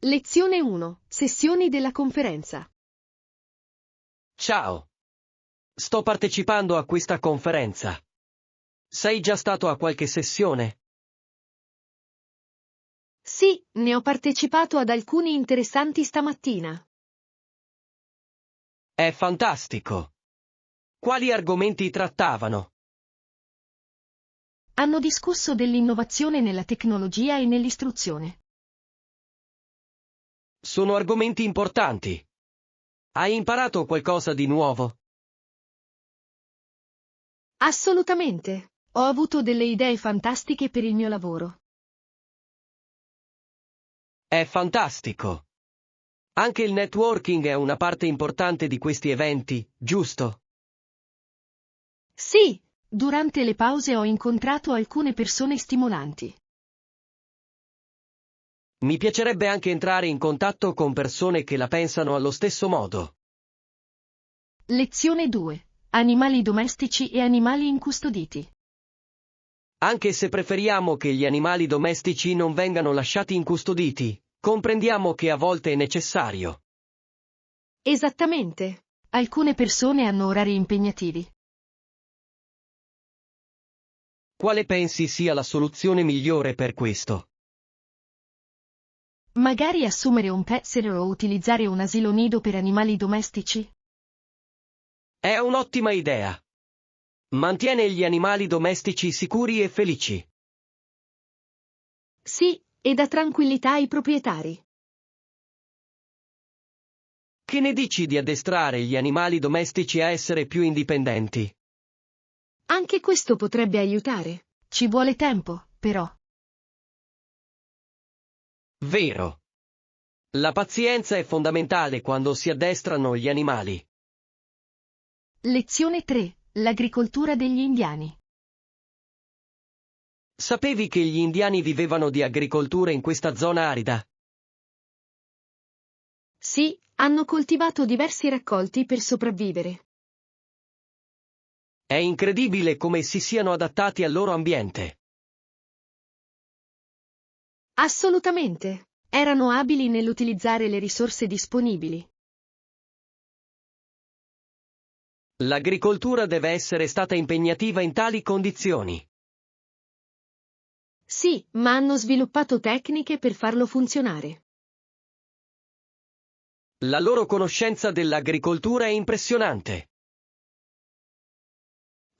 Lezione 1. Sessioni della conferenza. Ciao. Sto partecipando a questa conferenza. Sei già stato a qualche sessione? Sì, ne ho partecipato ad alcuni interessanti stamattina. È fantastico. Quali argomenti trattavano? Hanno discusso dell'innovazione nella tecnologia e nell'istruzione. Sono argomenti importanti. Hai imparato qualcosa di nuovo? Assolutamente. Ho avuto delle idee fantastiche per il mio lavoro. È fantastico. Anche il networking è una parte importante di questi eventi, giusto? Sì, durante le pause ho incontrato alcune persone stimolanti. Mi piacerebbe anche entrare in contatto con persone che la pensano allo stesso modo. Lezione 2. Animali domestici e animali incustoditi. Anche se preferiamo che gli animali domestici non vengano lasciati incustoditi, comprendiamo che a volte è necessario. Esattamente. Alcune persone hanno orari impegnativi. Quale pensi sia la soluzione migliore per questo? Magari assumere un pet sitter o utilizzare un asilo nido per animali domestici? È un'ottima idea. Mantiene gli animali domestici sicuri e felici. Sì, e dà tranquillità ai proprietari. Che ne dici di addestrare gli animali domestici a essere più indipendenti? Anche questo potrebbe aiutare. Ci vuole tempo, però. Vero. La pazienza è fondamentale quando si addestrano gli animali. Lezione 3. L'agricoltura degli indiani. Sapevi che gli indiani vivevano di agricoltura in questa zona arida? Sì, hanno coltivato diversi raccolti per sopravvivere. È incredibile come si siano adattati al loro ambiente. Assolutamente. Erano abili nell'utilizzare le risorse disponibili. L'agricoltura deve essere stata impegnativa in tali condizioni. Sì, ma hanno sviluppato tecniche per farlo funzionare. La loro conoscenza dell'agricoltura è impressionante.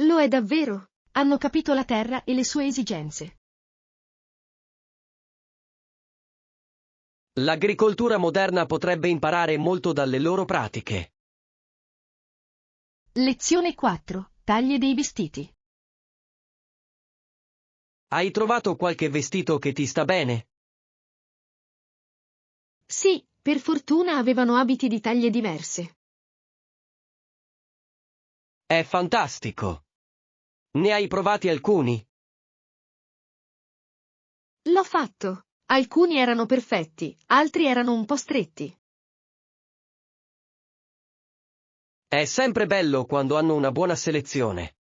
Lo è davvero. Hanno capito la terra e le sue esigenze. L'agricoltura moderna potrebbe imparare molto dalle loro pratiche. Lezione 4. Taglie dei vestiti. Hai trovato qualche vestito che ti sta bene? Sì, per fortuna avevano abiti di taglie diverse. È fantastico. Ne hai provati alcuni? L'ho fatto. Alcuni erano perfetti, altri erano un po' stretti. È sempre bello quando hanno una buona selezione.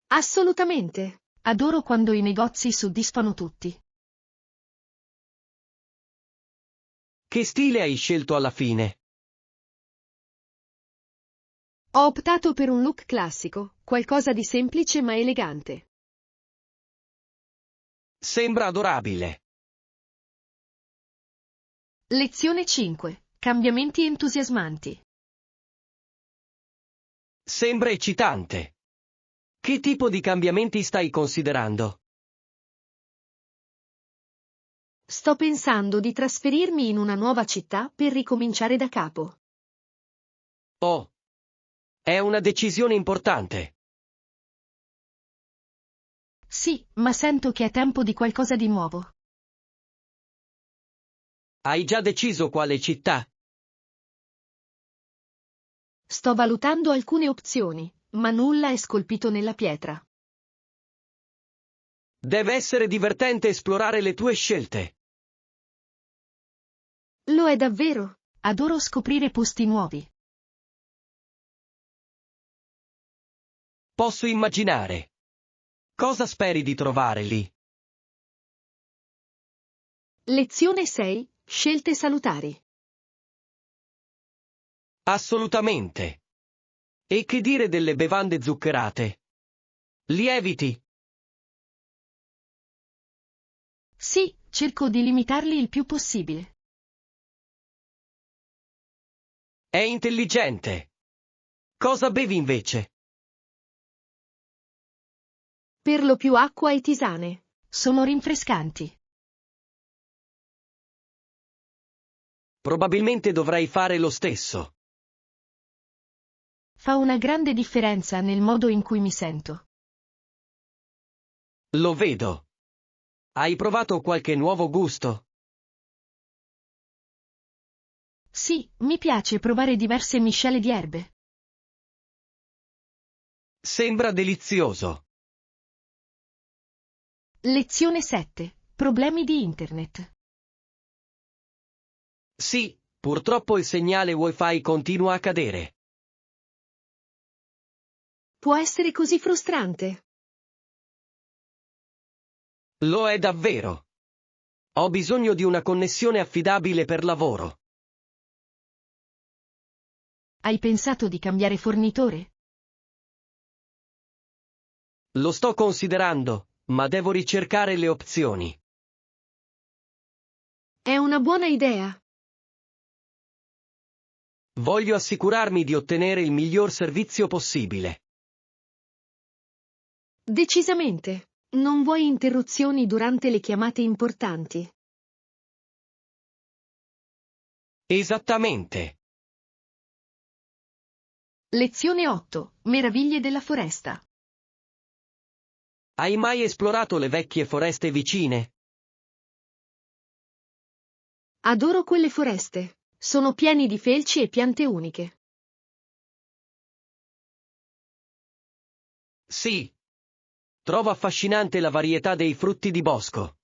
Assolutamente. Adoro quando i negozi soddisfano tutti. Che stile hai scelto alla fine? Ho optato per un look classico, qualcosa di semplice ma elegante. Sembra adorabile. Lezione 5. Cambiamenti entusiasmanti. Sembra eccitante. Che tipo di cambiamenti stai considerando? Sto pensando di trasferirmi in una nuova città per ricominciare da capo. Oh, è una decisione importante. Sì, ma sento che è tempo di qualcosa di nuovo. Hai già deciso quale città? Sto valutando alcune opzioni, ma nulla è scolpito nella pietra. Deve essere divertente esplorare le tue scelte. Lo è davvero. Adoro scoprire posti nuovi. Posso immaginare. Cosa speri di trovare lì? Lezione 6. Scelte salutari. Assolutamente. E che dire delle bevande zuccherate? Lieviti. Sì, cerco di limitarli il più possibile. È intelligente. Cosa bevi invece? Per lo più acqua e tisane. Sono rinfrescanti. Probabilmente dovrei fare lo stesso. Fa una grande differenza nel modo in cui mi sento. Lo vedo. Hai provato qualche nuovo gusto? Sì, mi piace provare diverse miscele di erbe. Sembra delizioso. Lezione 7. Problemi di Internet. Sì, purtroppo il segnale Wi-Fi continua a cadere. Può essere così frustrante. Lo è davvero. Ho bisogno di una connessione affidabile per lavoro. Hai pensato di cambiare fornitore? Lo sto considerando, ma devo ricercare le opzioni. È una buona idea. Voglio assicurarmi di ottenere il miglior servizio possibile. Decisamente. Non vuoi interruzioni durante le chiamate importanti. Esattamente. Lezione 8. Meraviglie della foresta. Hai mai esplorato le vecchie foreste vicine? Adoro quelle foreste. Sono pieni di felci e piante uniche. Sì. Trovo affascinante la varietà dei frutti di bosco.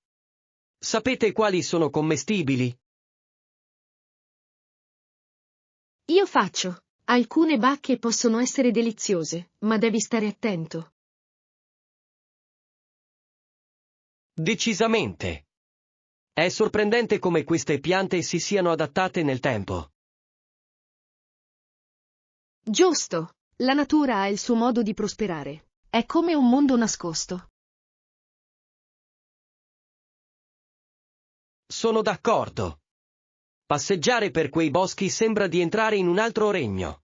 Sapete quali sono commestibili? Io faccio. Alcune bacche possono essere deliziose, ma devi stare attento. Decisamente. È sorprendente come queste piante si siano adattate nel tempo. Giusto. La natura ha il suo modo di prosperare. È come un mondo nascosto. Sono d'accordo. Passeggiare per quei boschi sembra di entrare in un altro regno.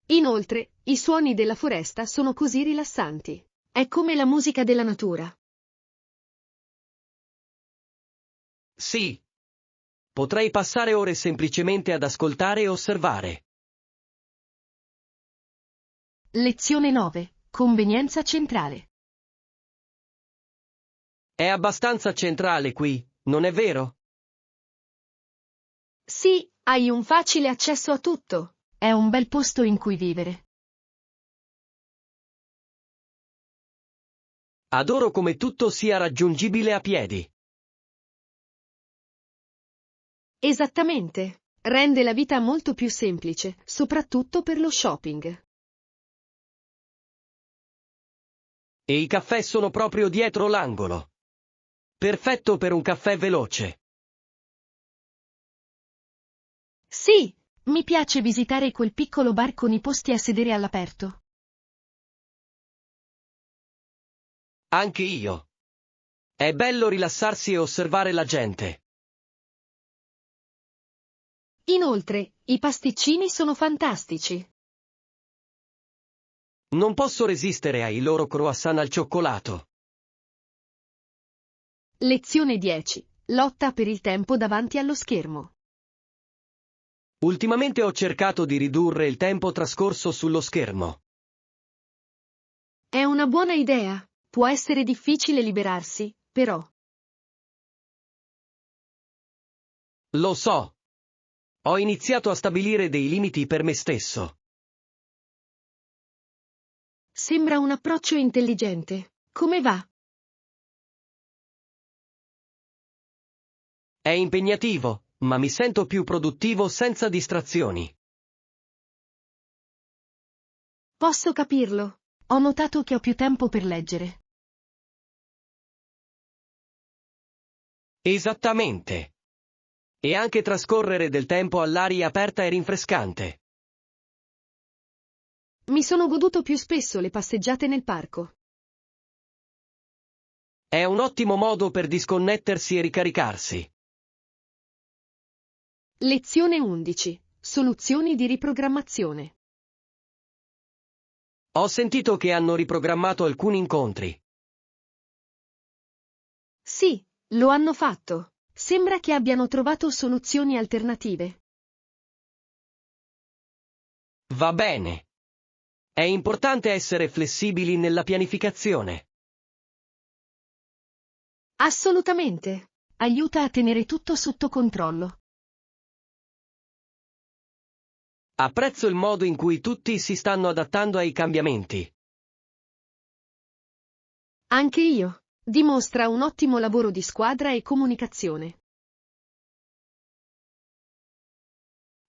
Inoltre, i suoni della foresta sono così rilassanti. È come la musica della natura. Sì. Potrei passare ore semplicemente ad ascoltare e osservare. Lezione 9. Convenienza centrale. È abbastanza centrale qui, non è vero? Sì, hai un facile accesso a tutto. È un bel posto in cui vivere. Adoro come tutto sia raggiungibile a piedi. Esattamente. Rende la vita molto più semplice, soprattutto per lo shopping. E i caffè sono proprio dietro l'angolo. Perfetto per un caffè veloce. Sì, mi piace visitare quel piccolo bar con i posti a sedere all'aperto. Anche io. È bello rilassarsi e osservare la gente. Inoltre, i pasticcini sono fantastici. Non posso resistere ai loro croissant al cioccolato. Lezione 10. Lotta per il tempo davanti allo schermo. Ultimamente ho cercato di ridurre il tempo trascorso sullo schermo. È una buona idea. Può essere difficile liberarsi, però. Lo so. Ho iniziato a stabilire dei limiti per me stesso. Sembra un approccio intelligente. Come va? È impegnativo, ma mi sento più produttivo senza distrazioni. Posso capirlo. Ho notato che ho più tempo per leggere. Esattamente. E anche trascorrere del tempo all'aria aperta è rinfrescante. Mi sono goduto più spesso le passeggiate nel parco. È un ottimo modo per disconnettersi e ricaricarsi. Lezione 11. Soluzioni di riprogrammazione. Ho sentito che hanno riprogrammato alcuni incontri. Sì, lo hanno fatto. Sembra che abbiano trovato soluzioni alternative. Va bene. È importante essere flessibili nella pianificazione. Assolutamente. Aiuta a tenere tutto sotto controllo. Apprezzo il modo in cui tutti si stanno adattando ai cambiamenti. Anche io. Dimostra un ottimo lavoro di squadra e comunicazione.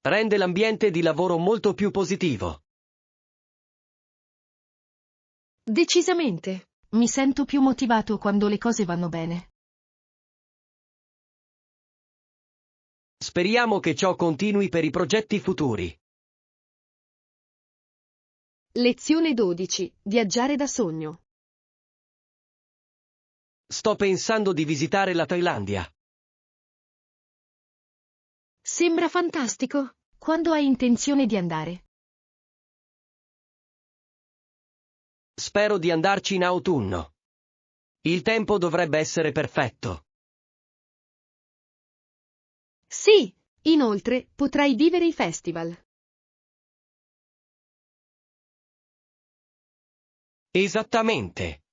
Rende l'ambiente di lavoro molto più positivo. Decisamente. Mi sento più motivato quando le cose vanno bene. Speriamo che ciò continui per i progetti futuri. Lezione 12. Viaggiare da sogno. Sto pensando di visitare la Thailandia. Sembra fantastico. Quando hai intenzione di andare? Spero di andarci in autunno. Il tempo dovrebbe essere perfetto. Sì, inoltre potrai vivere i festival. Esattamente.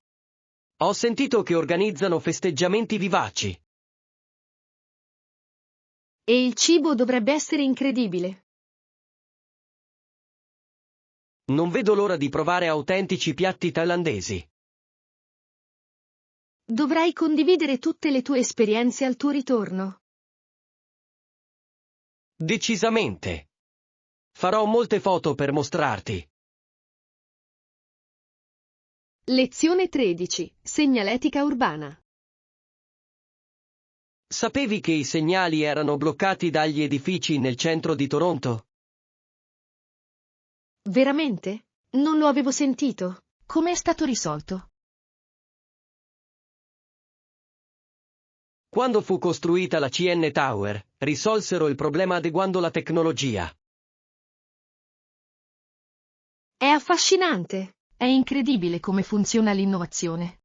Ho sentito che organizzano festeggiamenti vivaci. E il cibo dovrebbe essere incredibile. Non vedo l'ora di provare autentici piatti thailandesi. Dovrai condividere tutte le tue esperienze al tuo ritorno. Decisamente. Farò molte foto per mostrarti. Lezione 13. Segnaletica urbana. Sapevi che i segnali erano bloccati dagli edifici nel centro di Toronto? Veramente? Non lo avevo sentito. Come è stato risolto? Quando fu costruita la CN Tower, risolsero il problema adeguando la tecnologia. È affascinante. È incredibile come funziona l'innovazione.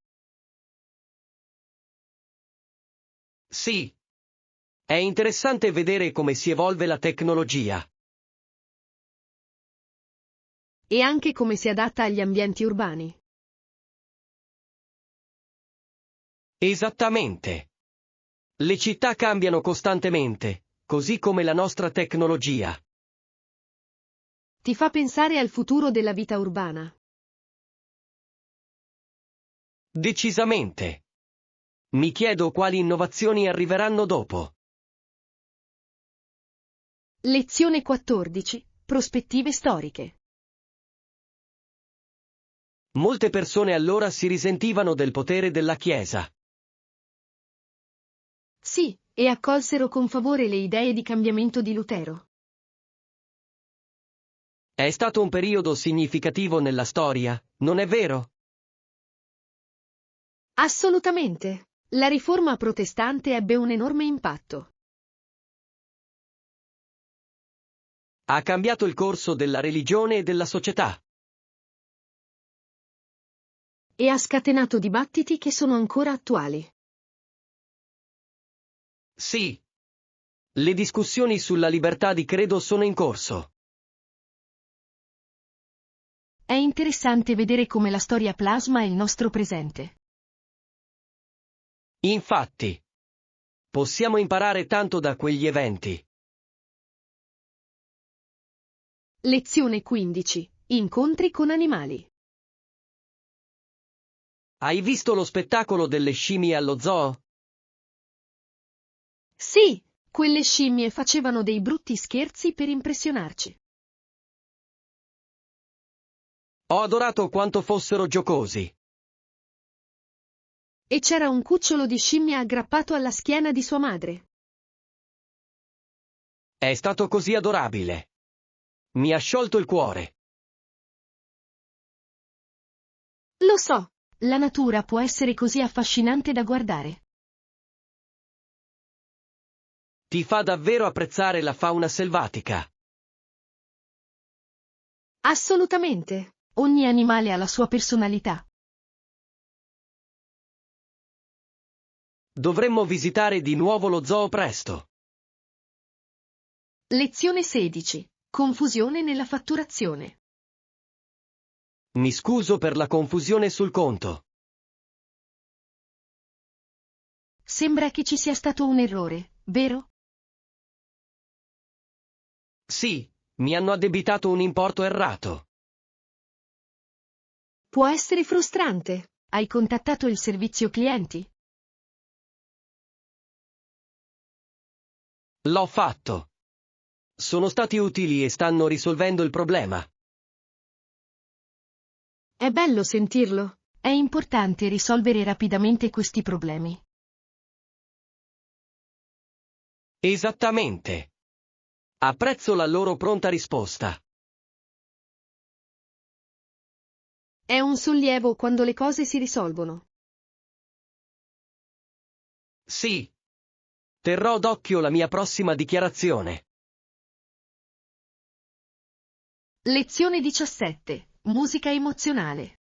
Sì. È interessante vedere come si evolve la tecnologia. E anche come si adatta agli ambienti urbani. Esattamente. Le città cambiano costantemente, così come la nostra tecnologia. Ti fa pensare al futuro della vita urbana. Decisamente. Mi chiedo quali innovazioni arriveranno dopo. Lezione 14. Prospettive storiche. Molte persone allora si risentivano del potere della Chiesa. Sì, e accolsero con favore le idee di cambiamento di Lutero. È stato un periodo significativo nella storia, non è vero? Assolutamente. La riforma protestante ebbe un enorme impatto. Ha cambiato il corso della religione e della società. E ha scatenato dibattiti che sono ancora attuali. Sì. Le discussioni sulla libertà di credo sono in corso. È interessante vedere come la storia plasma il nostro presente. Infatti. Possiamo imparare tanto da quegli eventi. Lezione 15. Incontri con animali. Hai visto lo spettacolo delle scimmie allo zoo? Sì, quelle scimmie facevano dei brutti scherzi per impressionarci. Ho adorato quanto fossero giocosi. E c'era un cucciolo di scimmia aggrappato alla schiena di sua madre. È stato così adorabile. Mi ha sciolto il cuore. Lo so, la natura può essere così affascinante da guardare. Ti fa davvero apprezzare la fauna selvatica. Assolutamente. Ogni animale ha la sua personalità. Dovremmo visitare di nuovo lo zoo presto. Lezione 16. Confusione nella fatturazione. Mi scuso per la confusione sul conto. Sembra che ci sia stato un errore, vero? Sì, mi hanno addebitato un importo errato. Può essere frustrante. Hai contattato il servizio clienti? L'ho fatto. Sono stati utili e stanno risolvendo il problema. È bello sentirlo. È importante risolvere rapidamente questi problemi. Esattamente. Apprezzo la loro pronta risposta. È un sollievo quando le cose si risolvono. Sì. Terrò d'occhio la mia prossima dichiarazione. Lezione 17. Musica emozionale.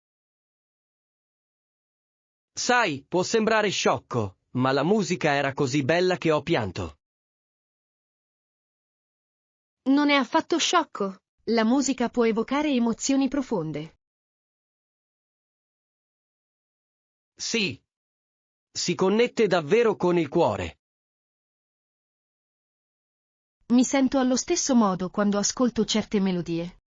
Sai, può sembrare sciocco, ma la musica era così bella che ho pianto. Non è affatto sciocco. La musica può evocare emozioni profonde. Sì. Si connette davvero con il cuore. Mi sento allo stesso modo quando ascolto certe melodie.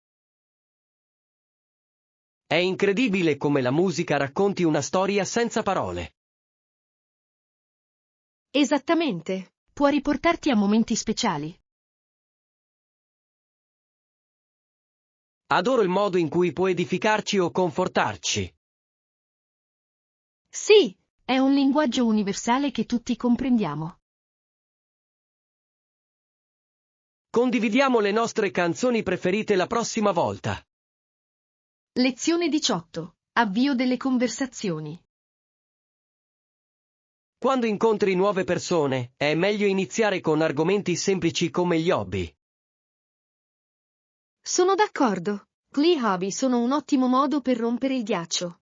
È incredibile come la musica racconti una storia senza parole. Esattamente. Può riportarti a momenti speciali. Adoro il modo in cui può edificarci o confortarci. Sì, è un linguaggio universale che tutti comprendiamo. Condividiamo le nostre canzoni preferite la prossima volta. Lezione 18. Avvio delle conversazioni. Quando incontri nuove persone, è meglio iniziare con argomenti semplici come gli hobby. Sono d'accordo. Gli hobby sono un ottimo modo per rompere il ghiaccio.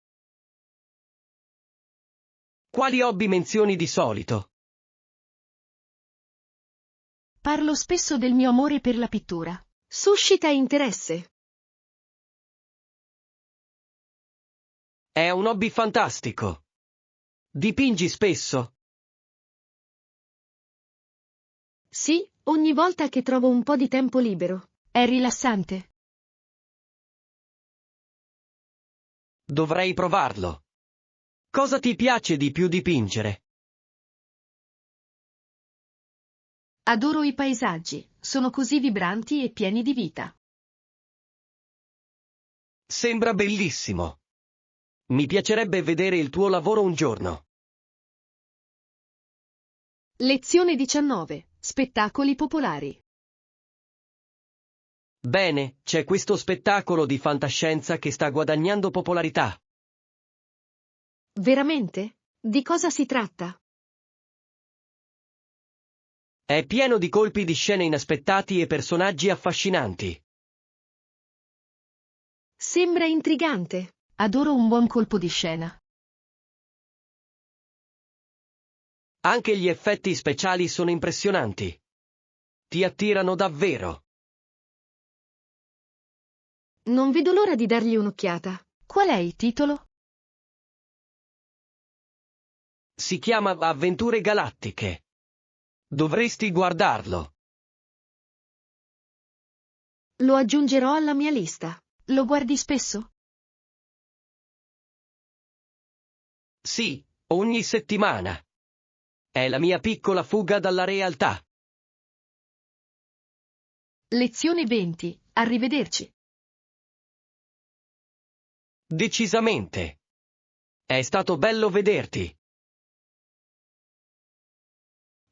Quali hobby menzioni di solito? Parlo spesso del mio amore per la pittura. Suscita interesse. È un hobby fantastico. Dipingi spesso? Sì, ogni volta che trovo un po' di tempo libero. È rilassante. Dovrei provarlo. Cosa ti piace di più dipingere? Adoro i paesaggi, sono così vibranti e pieni di vita. Sembra bellissimo. Mi piacerebbe vedere il tuo lavoro un giorno. Lezione 19. Spettacoli popolari. Bene, c'è questo spettacolo di fantascienza che sta guadagnando popolarità. Veramente? Di cosa si tratta? È pieno di colpi di scene inaspettati e personaggi affascinanti. Sembra intrigante. Adoro un buon colpo di scena. Anche gli effetti speciali sono impressionanti. Ti attirano davvero. Non vedo l'ora di dargli un'occhiata. Qual è il titolo? Si chiama Avventure Galattiche. Dovresti guardarlo. Lo aggiungerò alla mia lista. Lo guardi spesso? Sì, ogni settimana. È la mia piccola fuga dalla realtà. Lezione 20. Arrivederci. Decisamente. È stato bello vederti.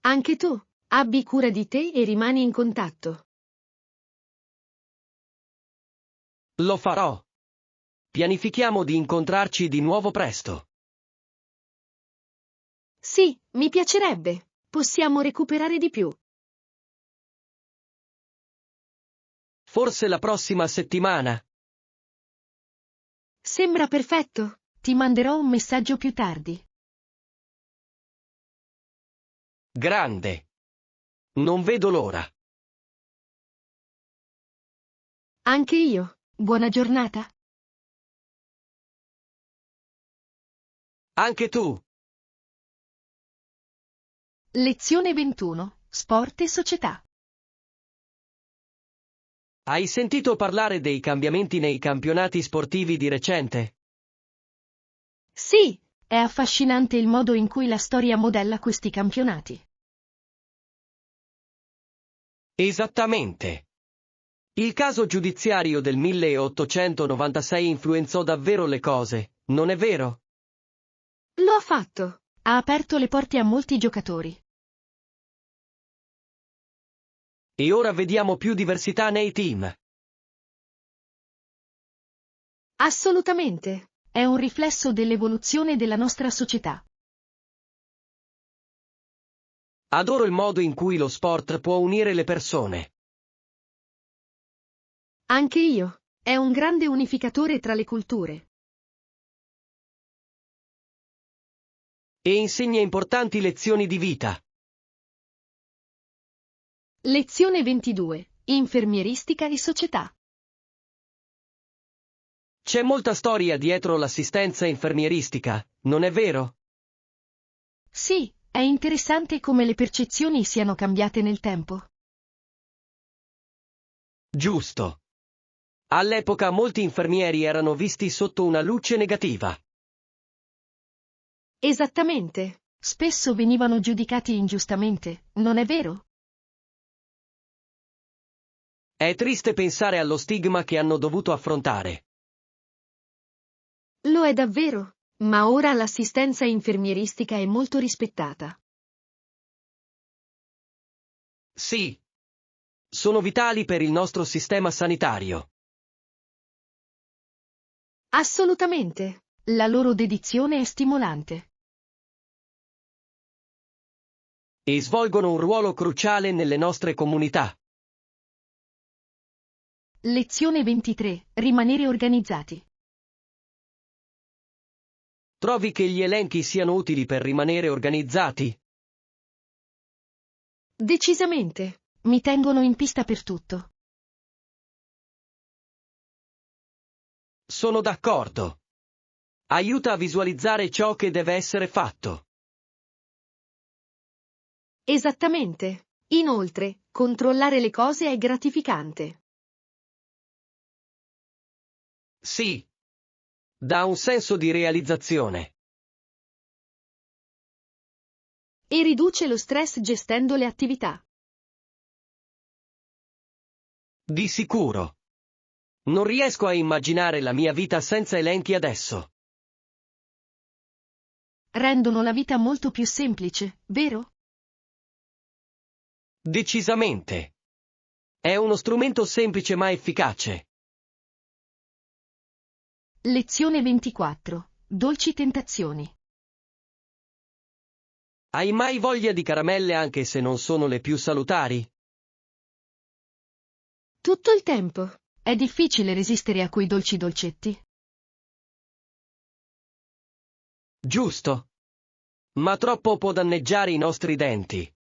Anche tu, abbi cura di te e rimani in contatto. Lo farò. Pianifichiamo di incontrarci di nuovo presto. Sì, mi piacerebbe. Possiamo recuperare di più. Forse la prossima settimana. Sembra perfetto. Ti manderò un messaggio più tardi. Grande. Non vedo l'ora. Anche io. Buona giornata. Anche tu. Lezione 21. Sport e società. Hai sentito parlare dei cambiamenti nei campionati sportivi di recente? Sì, è affascinante il modo in cui la storia modella questi campionati. Esattamente. Il caso giudiziario del 1896 influenzò davvero le cose, non è vero? Lo ha fatto. Ha aperto le porte a molti giocatori. E ora vediamo più diversità nei team. Assolutamente. È un riflesso dell'evoluzione della nostra società. Adoro il modo in cui lo sport può unire le persone. Anche io. È un grande unificatore tra le culture. E insegna importanti lezioni di vita. Lezione 22. Infermieristica e società. C'è molta storia dietro l'assistenza infermieristica, non è vero? Sì, è interessante come le percezioni siano cambiate nel tempo. Giusto. All'epoca molti infermieri erano visti sotto una luce negativa. Esattamente. Spesso venivano giudicati ingiustamente, non è vero? È triste pensare allo stigma che hanno dovuto affrontare. Lo è davvero, ma ora l'assistenza infermieristica è molto rispettata. Sì. Sono vitali per il nostro sistema sanitario. Assolutamente. La loro dedizione è stimolante. E svolgono un ruolo cruciale nelle nostre comunità. Lezione 23. Rimanere organizzati. Trovi che gli elenchi siano utili per rimanere organizzati? Decisamente. Mi tengono in pista per tutto. Sono d'accordo. Aiuta a visualizzare ciò che deve essere fatto. Esattamente. Inoltre, controllare le cose è gratificante. Sì. Dà un senso di realizzazione. E riduce lo stress gestendo le attività. Di sicuro. Non riesco a immaginare la mia vita senza elenchi adesso. Rendono la vita molto più semplice, vero? Decisamente. È uno strumento semplice ma efficace. Lezione 24. Dolci tentazioni. Hai mai voglia di caramelle anche se non sono le più salutari? Tutto il tempo. È difficile resistere a quei dolci dolcetti. Giusto. Ma troppo può danneggiare i nostri denti.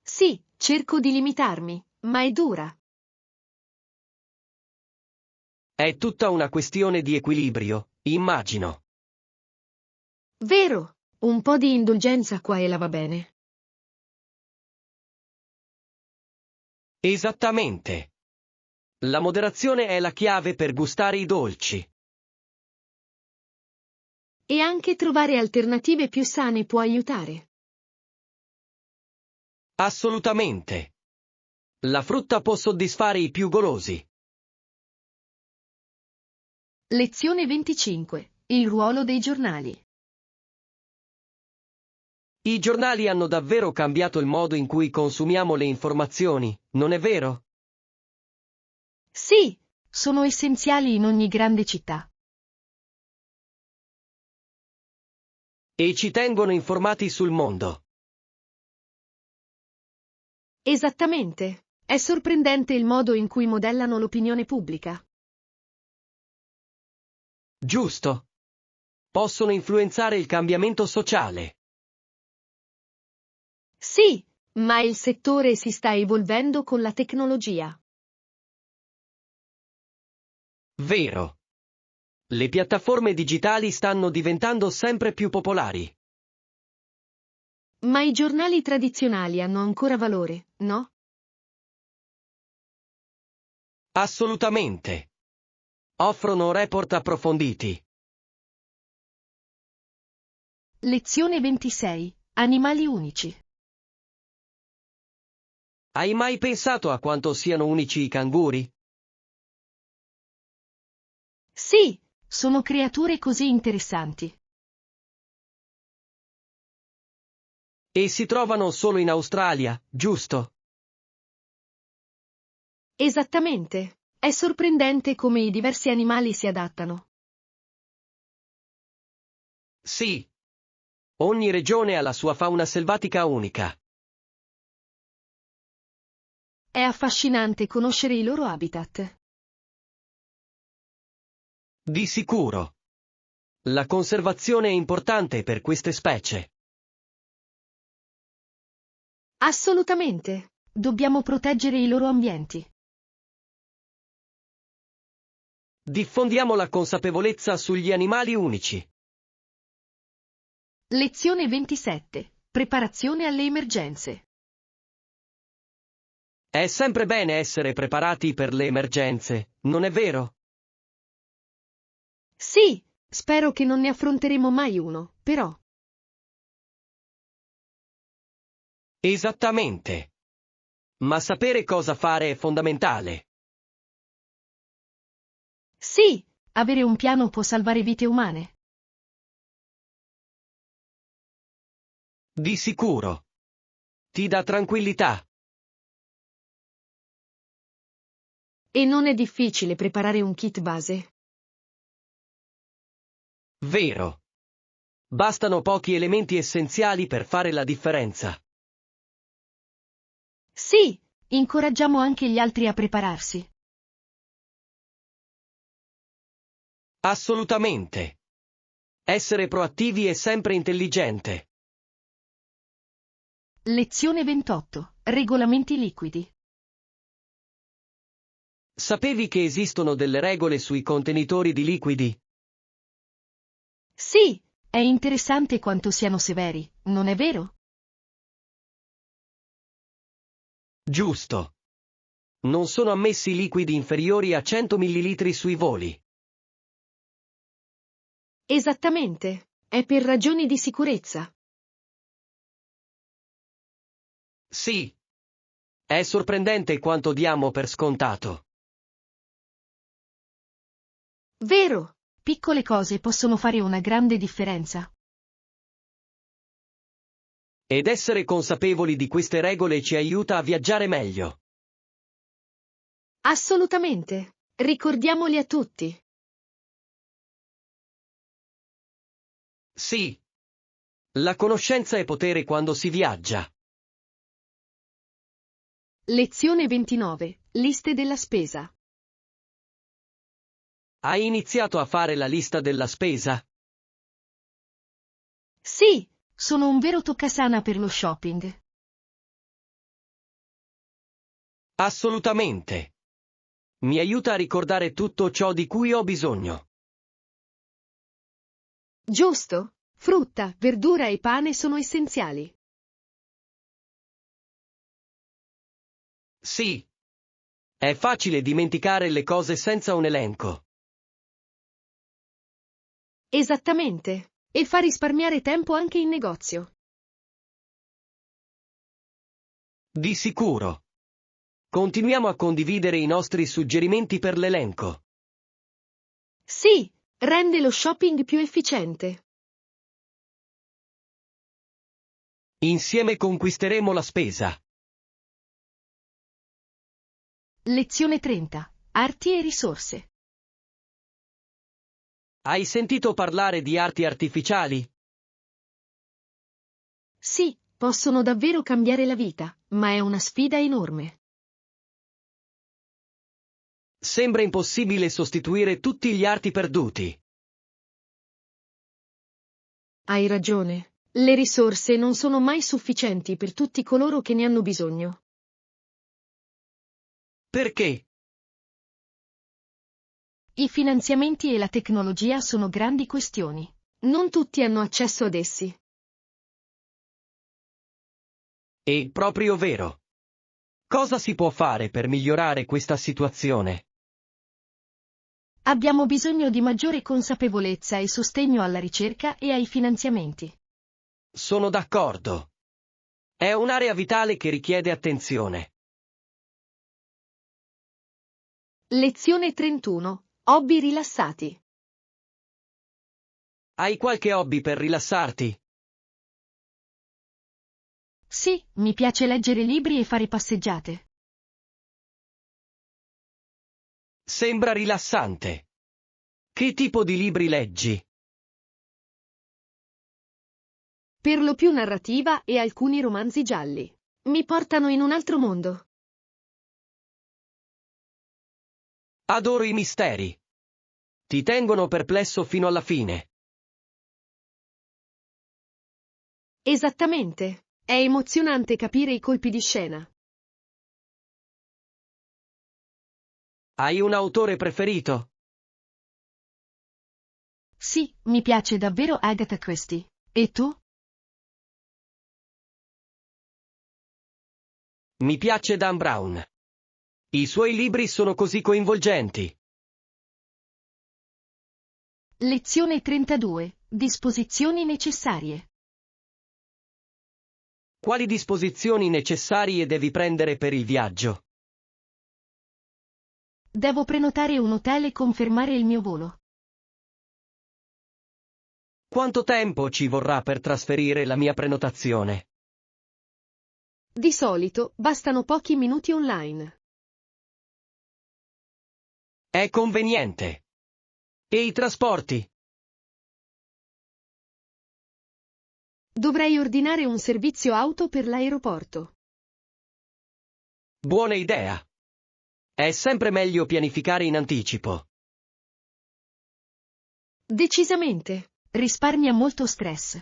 Sì, cerco di limitarmi, ma è dura. È tutta una questione di equilibrio, immagino. Vero, un po' di indulgenza qua e là va bene. Esattamente. La moderazione è la chiave per gustare i dolci. E anche trovare alternative più sane può aiutare. Assolutamente. La frutta può soddisfare i più golosi. Lezione 25. Il ruolo dei giornali. I giornali hanno davvero cambiato il modo in cui consumiamo le informazioni, non è vero? Sì, sono essenziali in ogni grande città. E ci tengono informati sul mondo. Esattamente. È sorprendente il modo in cui modellano l'opinione pubblica. Giusto. Possono influenzare il cambiamento sociale. Sì, ma il settore si sta evolvendo con la tecnologia. Vero. Le piattaforme digitali stanno diventando sempre più popolari. Ma i giornali tradizionali hanno ancora valore, no? Assolutamente. Offrono report approfonditi. Lezione 26. Animali unici. Hai mai pensato a quanto siano unici i canguri? Sì, sono creature così interessanti. E si trovano solo in Australia, giusto? Esattamente. È sorprendente come i diversi animali si adattano. Sì. Ogni regione ha la sua fauna selvatica unica. È affascinante conoscere i loro habitat. Di sicuro. La conservazione è importante per queste specie. Assolutamente. Dobbiamo proteggere i loro ambienti. Diffondiamo la consapevolezza sugli animali unici. Lezione 27. Preparazione alle emergenze. È sempre bene essere preparati per le emergenze, non è vero? Sì, spero che non ne affronteremo mai uno, però. Esattamente. Ma sapere cosa fare è fondamentale. Sì, avere un piano può salvare vite umane. Di sicuro. Ti dà tranquillità. E non è difficile preparare un kit base. Vero. Bastano pochi elementi essenziali per fare la differenza. Sì, incoraggiamo anche gli altri a prepararsi. Assolutamente. Essere proattivi è sempre intelligente. Lezione 28. Regolamenti liquidi. Sapevi che esistono delle regole sui contenitori di liquidi? Sì, è interessante quanto siano severi, non è vero? Giusto. Non sono ammessi liquidi inferiori a 100 ml sui voli. Esattamente. È per ragioni di sicurezza. Sì. È sorprendente quanto diamo per scontato. Vero, piccole cose possono fare una grande differenza. Ed essere consapevoli di queste regole ci aiuta a viaggiare meglio. Assolutamente. Ricordiamoli a tutti. Sì. La conoscenza è potere quando si viaggia. Lezione 29. Liste della spesa. Hai iniziato a fare la lista della spesa? Sì, sono un vero toccasana per lo shopping. Assolutamente. Mi aiuta a ricordare tutto ciò di cui ho bisogno. Giusto? Frutta, verdura e pane sono essenziali. Sì. È facile dimenticare le cose senza un elenco. Esattamente. E fa risparmiare tempo anche in negozio. Di sicuro. Continuiamo a condividere i nostri suggerimenti per l'elenco. Sì, rende lo shopping più efficiente. Insieme conquisteremo la spesa. Lezione 30. Arti e risorse. Hai sentito parlare di arti artificiali? Sì, possono davvero cambiare la vita, ma è una sfida enorme. Sembra impossibile sostituire tutti gli arti perduti. Hai ragione. Le risorse non sono mai sufficienti per tutti coloro che ne hanno bisogno. Perché? I finanziamenti e la tecnologia sono grandi questioni. Non tutti hanno accesso ad essi. È proprio vero. Cosa si può fare per migliorare questa situazione? Abbiamo bisogno di maggiore consapevolezza e sostegno alla ricerca e ai finanziamenti. Sono d'accordo. È un'area vitale che richiede attenzione. Lezione 31. Hobby rilassati. Hai qualche hobby per rilassarti? Sì, mi piace leggere libri e fare passeggiate. Sembra rilassante. Che tipo di libri leggi? Per lo più narrativa e alcuni romanzi gialli. Mi portano in un altro mondo. Adoro i misteri. Ti tengono perplesso fino alla fine. Esattamente. È emozionante capire i colpi di scena. Hai un autore preferito? Sì, mi piace davvero Agatha Christie. E tu? Mi piace Dan Brown. I suoi libri sono così coinvolgenti. Lezione 32. Disposizioni necessarie. Quali disposizioni necessarie devi prendere per il viaggio? Devo prenotare un hotel e confermare il mio volo. Quanto tempo ci vorrà per trasferire la mia prenotazione? Di solito bastano pochi minuti online. È conveniente. E i trasporti? Dovrei ordinare un servizio auto per l'aeroporto. Buona idea. È sempre meglio pianificare in anticipo. Decisamente. Risparmia molto stress.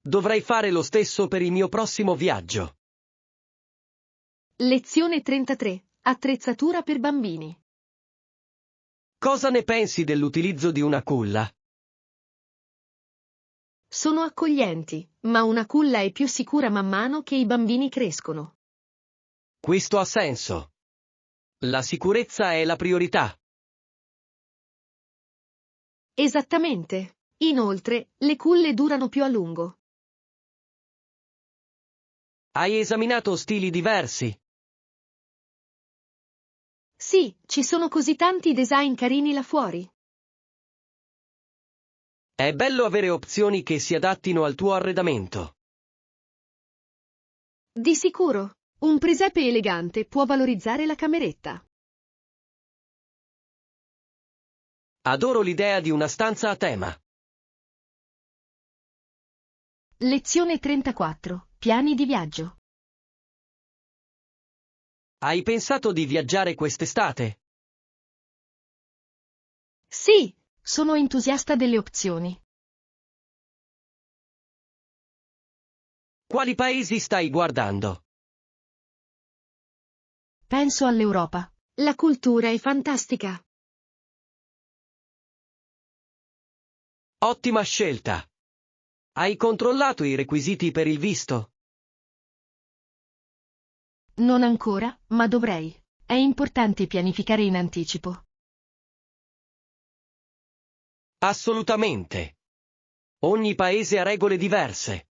Dovrei fare lo stesso per il mio prossimo viaggio. Lezione 33. Attrezzatura per bambini. Cosa ne pensi dell'utilizzo di una culla? Sono accoglienti, ma una culla è più sicura man mano che i bambini crescono. Questo ha senso. La sicurezza è la priorità. Esattamente. Inoltre, le culle durano più a lungo. Hai esaminato stili diversi? Sì, ci sono così tanti design carini là fuori. È bello avere opzioni che si adattino al tuo arredamento. Di sicuro, un presepe elegante può valorizzare la cameretta. Adoro l'idea di una stanza a tema. Lezione 34. Piani di viaggio. Hai pensato di viaggiare quest'estate? Sì, sono entusiasta delle opzioni. Quali paesi stai guardando? Penso all'Europa. La cultura è fantastica. Ottima scelta. Hai controllato i requisiti per il visto? Non ancora, ma dovrei. È importante pianificare in anticipo. Assolutamente. Ogni paese ha regole diverse.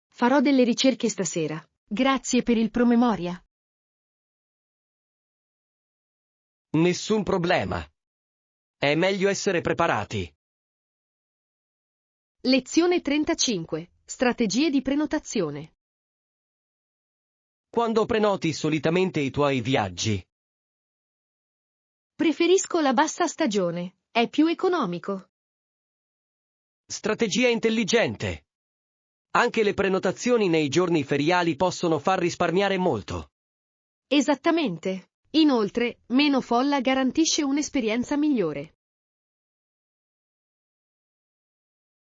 Farò delle ricerche stasera. Grazie per il promemoria. Nessun problema. È meglio essere preparati. Lezione 35. Strategie di prenotazione. Quando prenoti solitamente i tuoi viaggi? Preferisco la bassa stagione, è più economico. Strategia intelligente. Anche le prenotazioni nei giorni feriali possono far risparmiare molto. Esattamente. Inoltre, meno folla garantisce un'esperienza migliore.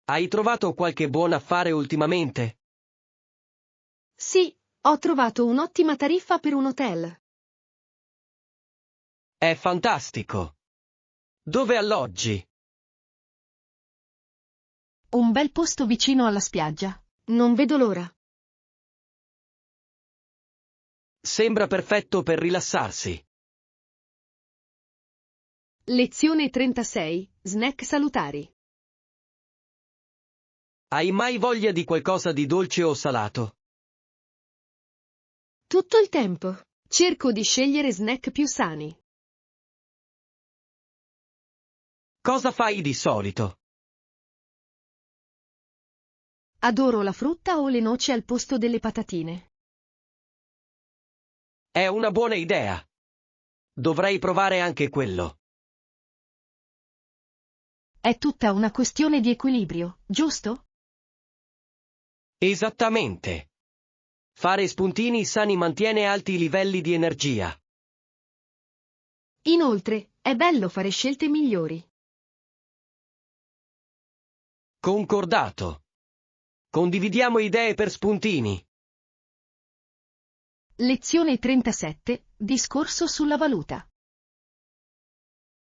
Hai trovato qualche buon affare ultimamente? Sì, ho trovato un'ottima tariffa per un hotel. È fantastico. Dove alloggi? Un bel posto vicino alla spiaggia. Non vedo l'ora. Sembra perfetto per rilassarsi. Lezione 36. Snack salutari. Hai mai voglia di qualcosa di dolce o salato? Tutto il tempo. Cerco di scegliere snack più sani. Cosa fai di solito? Adoro la frutta o le noci al posto delle patatine. È una buona idea. Dovrei provare anche quello. È tutta una questione di equilibrio, giusto? Esattamente. Fare spuntini sani mantiene alti i livelli di energia. Inoltre, è bello fare scelte migliori. Concordato. Condividiamo idee per spuntini. Lezione 37. Discorso sulla valuta.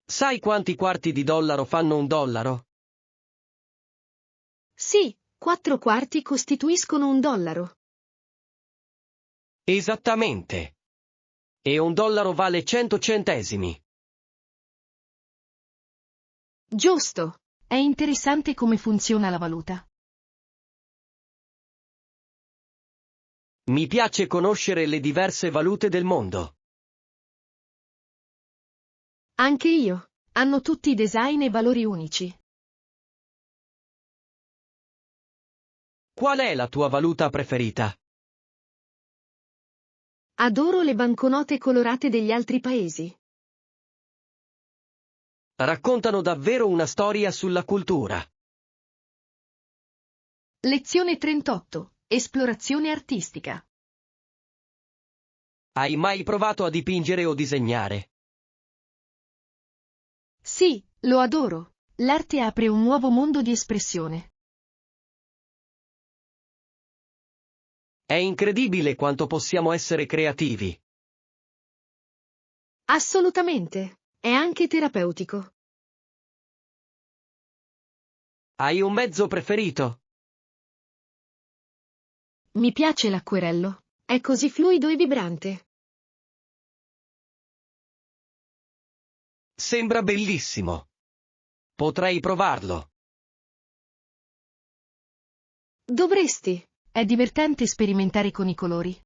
Sai quanti quarti di dollaro fanno un dollaro? Sì, 4 quarti costituiscono un dollaro. Esattamente. E un dollaro vale 100 centesimi. Giusto. È interessante come funziona la valuta. Mi piace conoscere le diverse valute del mondo. Anche io. Hanno tutti design e valori unici. Qual è la tua valuta preferita? Adoro le banconote colorate degli altri paesi. Raccontano davvero una storia sulla cultura. Lezione 38. Esplorazione artistica. Hai mai provato a dipingere o disegnare? Sì, lo adoro. L'arte apre un nuovo mondo di espressione. È incredibile quanto possiamo essere creativi. Assolutamente. È anche terapeutico. Hai un mezzo preferito? Mi piace l'acquerello. È così fluido e vibrante. Sembra bellissimo. Potrei provarlo. Dovresti. È divertente sperimentare con i colori.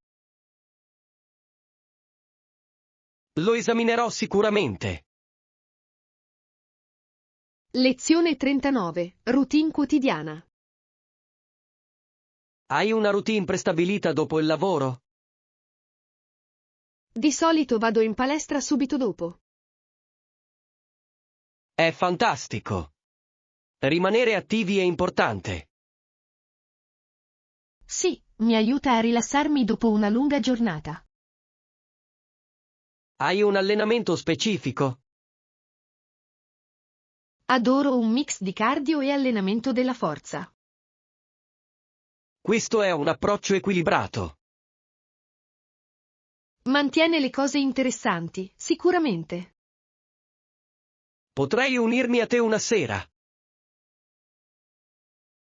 Lo esaminerò sicuramente. Lezione 39. Routine quotidiana. Hai una routine prestabilita dopo il lavoro? Di solito vado in palestra subito dopo. È fantastico. Rimanere attivi è importante. Sì, mi aiuta a rilassarmi dopo una lunga giornata. Hai un allenamento specifico? Adoro un mix di cardio e allenamento della forza. Questo è un approccio equilibrato. Mantiene le cose interessanti, sicuramente. Potrei unirmi a te una sera.